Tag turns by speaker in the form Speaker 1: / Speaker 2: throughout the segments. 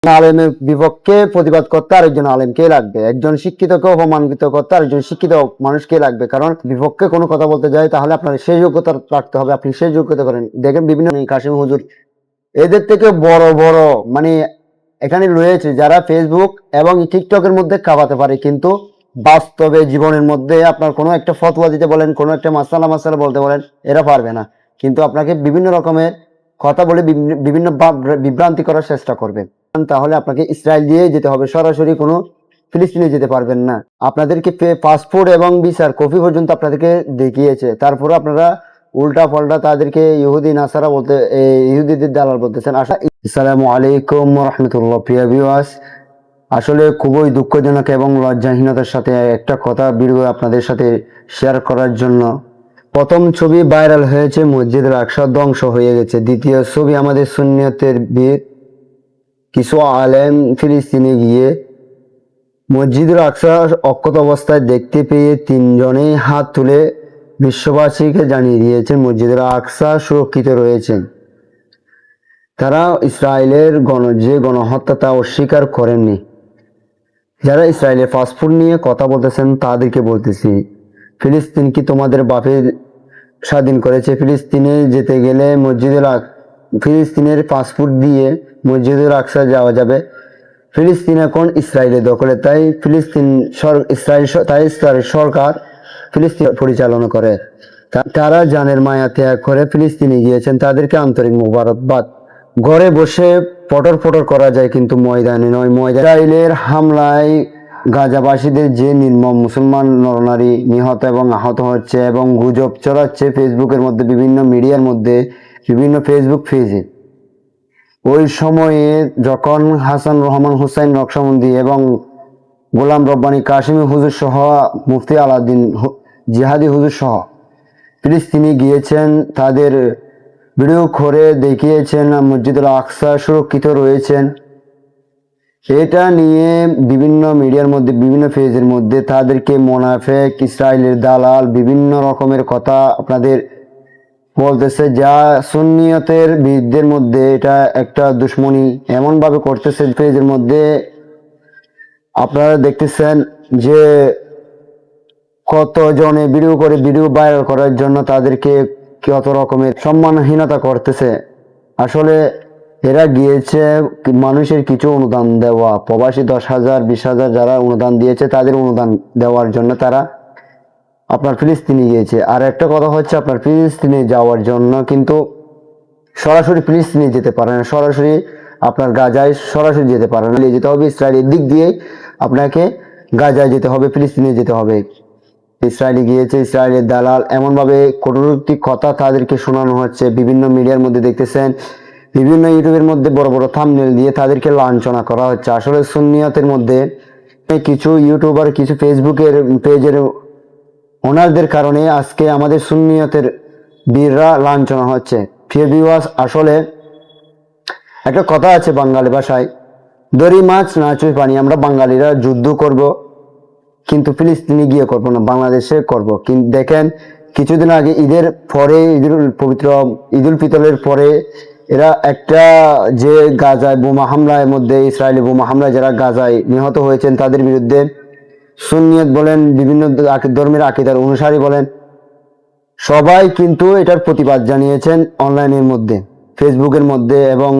Speaker 1: আলেমের বিপক্ষে প্রতিবাদ করতে আরেকজন আলেমকে লাগবে, একজন শিক্ষিতকে অপমানিত করতে আরেকজন শিক্ষিত মানুষকে লাগবে। কারণ বিপক্ষে কোনো কথা বলতে যায় তাহলে আপনার সেই যোগ্যতা রাখতে হবে, আপনি সেই যোগ্যতা করেন। দেখেন বিভিন্ন কাশিম হুজুর, এদের থেকে বড় বড় মানে এখানে রয়েছে যারা ফেসবুক এবং টিকটকের মধ্যে কাঁপাতে পারে, কিন্তু বাস্তবে জীবনের মধ্যে আপনার কোনো একটা ফতোয়া দিতে বলেন, কোনো একটা মাসালা বলতে বলেন, এরা পারবে না। কিন্তু আপনাকে বিভিন্ন রকমের কথা বলে বিভিন্ন বিভ্রান্তি করার চেষ্টা করবে। তাহলে আপনাকে ইসরায়েল দিয়ে যেতে হবে, সরাসরি কোনো ফিলিস্তিনে যেতে পারবেন না। আপনাদেরকে পাসপোর্ট এবং ভিসার কপি পর্যন্ত আপনাদেরকে দেখিয়েছে, তারপরে আপনারা উল্টা পাল্টা তাদেরকে ইহুদি নাসারা বলতে, ইহুদিদের দালাল বলতেছেন। আসসালামু আলাইকুম রহমতুল্লাহ। প্রিয় ভিউয়ার্স, আসলে খুবই দুঃখজনক এবং লজ্জাহীনতার সাথে একটা কথা ভিডিও আপনাদের সাথে শেয়ার করার জন্য। প্রথম ছবি ভাইরাল হয়েছে, মসজিদুল আকসা ধ্বংস হয়ে গেছে। দ্বিতীয় ছবি, আমাদের সুন্নিয়তের বীর কিছু আলেম ফিলিস্তিনে গিয়ে মসজিদুল আকসা অক্ষত অবস্থায় দেখতে পেয়ে তিনজনেই হাত তুলে বিশ্ববাসীকে জানিয়ে দিয়েছেন মসজিদুল আকসা সুরক্ষিত রয়েছেন। তারা ইসরায়েলের যে গণহত্যা তা অস্বীকার করেননি। যারা ইসরায়েলের পাসপোর্ট নিয়ে কথা বলতেছেন তাদেরকে বলতেছি, ফিলিস্তিন কি তোমাদের বাপের স্বাধীন করেছে? ফিলিস্তিনে যেতে গেলে ফিলিস্তিনের পাসপোর্ট দিয়ে মসজিদুল আকসা যাওয়া যাবে? ফিলিস্তিন এখন ইসরায়েলের দখলে, তাই ইসরায়েল সরকার ফিলিস্তিন পরিচালনা করে। তারা জানের মায়া ত্যাগ করে ফিলিস্তিনে গিয়েছেন, তাদেরকে আন্তরিক মোবারকবাদ। ঘরে বসে পটর পটর করা যায়, কিন্তু ময়দানে নয়। ইসরায়েলের হামলায় গাজাবাসীদের যে নির্মম মুসলমান নরনারী নিহত এবং আহত হচ্ছে এবং গুজব ছড়াচ্ছে ফেসবুকের মধ্যে, বিভিন্ন মিডিয়ার মধ্যে, বিভিন্ন ফেসবুক পেজে। ওই সময়ে যখন হাসান রহমান হুসাইন নকশবন্দি এবং গোলাম রব্বানী কাশিমি হুজুর সহ মুফতি আলাউদ্দিন জিহাদি হুজুর সহ ফিলিস্তিনে গিয়েছেন, তাদের ভিডিও করে দেখিয়েছেন মসজিদুল আকসা সুরক্ষিত রয়েছেন। এটা নিয়ে বিভিন্ন মিডিয়ার মধ্যে, বিভিন্ন পেজের মধ্যে তাদেরকে মোনাফেক, ইসরায়েলের দালাল, বিভিন্ন রকমের কথা আপনাদের বলতেছে, যা সুন্নিয়তের বিরুদ্ধের মধ্যে এটা একটা দুশ্মনী এমন ভাবে করতেছে। পেজের মধ্যে আপনারা দেখতেছেন যে কতজনে ভিডিও করে ভিডিও ভাইরাল করার জন্য তাদেরকে কত রকমের সম্মানহীনতা করতেছে। আসলে এরা গিয়েছে মানুষের কিছু অনুদান দেওয়া, প্রবাসী 10,000 20,000 যারা অনুদান দিয়েছে তাদের অনুদান দেওয়ার জন্য তারা আপনার ফিলিস্তিনে গিয়েছে। আর একটা কথা হচ্ছে, আপনার ফিলিস্তিনে যাওয়ার জন্য কিন্তু সরাসরি ফিলিস্তিনে যেতে পারে না, সরাসরি আপনার গাজায় সরাসরি যেতে পারে না, যেতে হবে ইসরায়েলের দিক দিয়ে। আপনাকে গাজায় যেতে হবে, ফিলিস্তিনে যেতে হবে। ইসরায়েলে গিয়েছে ইসরায়েলের দালাল, এমনভাবে কটূক্তি কথা তাদেরকে শোনানো হচ্ছে। বিভিন্ন মিডিয়ার মধ্যে দেখতেছেন, বিভিন্ন ইউটিউবের মধ্যে বড় বড় থাম্বনেল দিয়ে তাদেরকে লাঞ্ছনা করা হচ্ছে। আসলে সুন্নিয়তের মধ্যে কিছু ইউটিউবার, কিছু ফেসবুকের পেজের ওনারদের কারণে আজকে আমাদের সুন্নিয়তের বীররা লাঞ্ছনা হচ্ছে। প্রিয় ভিউয়ার্স, আসলে একটা কথা আছে বাঙালি ভাষায়, দড়ি মাছ না চুই পানি। আমরা বাঙালিরা যুদ্ধ করব, কিন্তু ফিলিস্তিনে গিয়ে করব না, বাংলাদেশে করব। কিন্তু দেখেন, কিছুদিন আগে ঈদের পরে, পবিত্র ঈদুল ফিতরের পরে এরা একটা যে গাজায় বোমা হামলার মধ্যে, ইসরায়েলি বোমা হামলায় যারা গাজায় নিহত হয়েছেন তাদের বিরুদ্ধে সুন্নিয়ত বলেন, বিভিন্ন ধর্মের আকীদার অনুসারী বলেন, সবাই কিন্তু এটার প্রতিবাদ জানিয়েছেন অনলাইনের মধ্যে, ফেসবুকের মধ্যে, এবং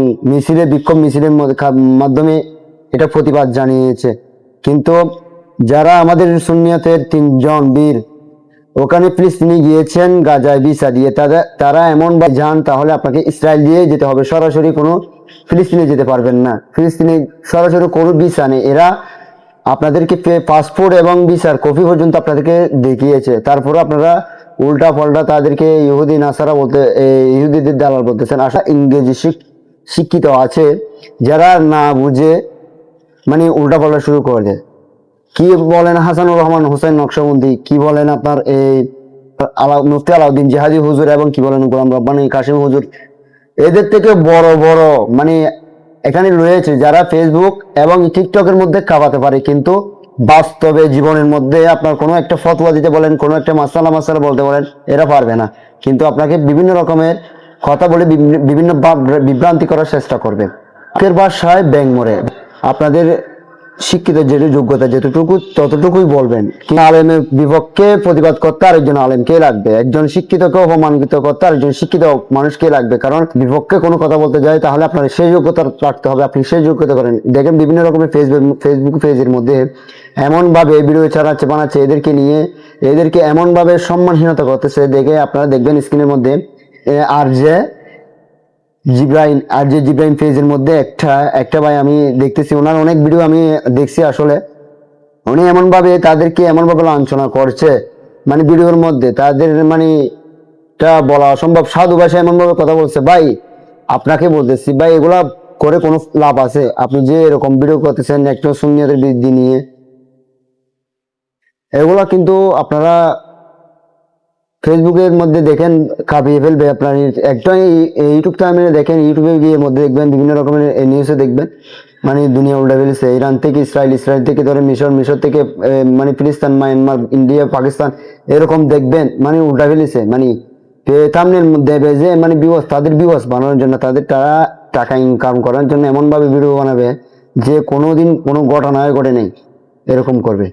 Speaker 1: বিক্ষোভ মিছিলের মাধ্যমে এটা প্রতিবাদ জানিয়েছে। কিন্তু যারা আমাদের সুন্নিয়তের 3জন বীর ওখানে ফিলিস্তিনে গিয়েছেন গাজায় ভিসা দিয়ে, তারা এমন যান তাহলে আপনাকে ইসরায়েল দিয়ে যেতে হবে, সরাসরি কোনো ফিলিস্তিনে যেতে পারবেন না। ফিলিস্তিনে সরাসরি কোনো ভিসা নেই। এরা আপনাদেরকে পাসপোর্ট এবং ভিসার কপি পর্যন্ত আপনাদেরকে দেখিয়েছে, তারপরে আপনারা উল্টা পাল্টা তাদেরকে ইহুদি নাসারা বলতে, ইহুদিদের দালাল বলতেছেন। ইংরেজি শিক্ষিত আছে, যারা না বুঝে মানে উল্টা পাল্টা শুরু করে দেয়। কি বলেন হাসানুর রহমান হুসাইন নকশবন্দি, কি বলেন আপনার এই মুফতি আলাউদ্দিন জিহাদি হুজুর, এবং কি বলেন গোলাম রব্বানী কাশিম হুজুর, এদের থেকে বড় বড় মানে এখানে রয়েছে যারা ফেসবুক এবং টিকটকের মধ্যে কাঁপাতে পারে, কিন্তু বাস্তবে জীবনের মধ্যে আপনার কোনো একটা ফতোয়া দিতে বলেন, কোনো একটা মাসালা বলতে বলেন, এরা পারবে না। কিন্তু আপনাকে বিভিন্ন রকমের কথা বলে বিভিন্ন বিভ্রান্তি করার চেষ্টা করবে। লোকের বাসায় ব্যাঙ মরে। আপনাদের শিক্ষিত যেটা যোগ্যতা যেতটুকু ততটুকুই বলবেন। কিন্তু আলেমের বিপক্ষে প্রতিবাদ করতে আরেকজন আলেমকে লাগবে, একজন শিক্ষিতকে অপমানিত করতে আরেকজন শিক্ষিত মানুষকে লাগবে। কারণ বিপক্ষে কোনো কথা বলতে যায় তাহলে আপনার সেই যোগ্যতা রাখতে হবে, আপনি সেই যোগ্যতা করেন। দেখেন বিভিন্ন রকমের ফেসবুক পেজের মধ্যে এমন ভাবে ভিডিও ছাড়াচ্ছে বানাচ্ছে এদেরকে নিয়ে, এদেরকে এমন ভাবে সম্মানহীনতা করতেছে। দেখে আপনারা দেখবেন স্ক্রিনের মধ্যে আর যে জিব্রাইন পেজের মধ্যে একটা ভাই আমি দেখতেছি, ওনার অনেক ভিডিও আমি দেখছি। আসলে উনি এমন ভাবে তাদেরকে এমন ভাবে লাঞ্ছনা করছে, মানে ভিডিওর মধ্যে তাদের মানে তা বলা অসম্ভব। সাধু ভাষায় এমন ভাবে কথা বলছে। ভাই আপনাকে বলতেছি ভাই, এগুলা করে কোনো লাভ আছে? আপনি যে এরকম ভিডিও করতেছেন একটা সুন্নিয়তের বৃদ্ধি নিয়ে, এগুলা কিন্তু আপনারা ফেসবুকের মধ্যে দেখেন কাঁপিয়ে ফেলবে আপনার। একটা ইউটিউব চ্যানেলে দেখেন, ইউটিউবে গিয়ে মধ্যে দেখবেন বিভিন্ন রকমের নিউজে দেখবেন মানে দুনিয়া উল্টা ফেলেছে। ইরান থেকে ইসরায়েল, ইসরায়েল থেকে ধরে মিশর, মিশর থেকে মানে ফিলিস্তিন, মায়ানমার, ইন্ডিয়া, পাকিস্তান, এরকম দেখবেন মানে উল্টা ফেলেছে। মানে থাম্বনেল দেবে যে মানে বিবস, তাদের বিবস বানানোর জন্য, তারা টাকা ইনকাম করার জন্য এমন ভাবে ভিডিও বানাবে যে কোনোদিন কোনো ঘটনায় ঘটে নেই এরকম করবে।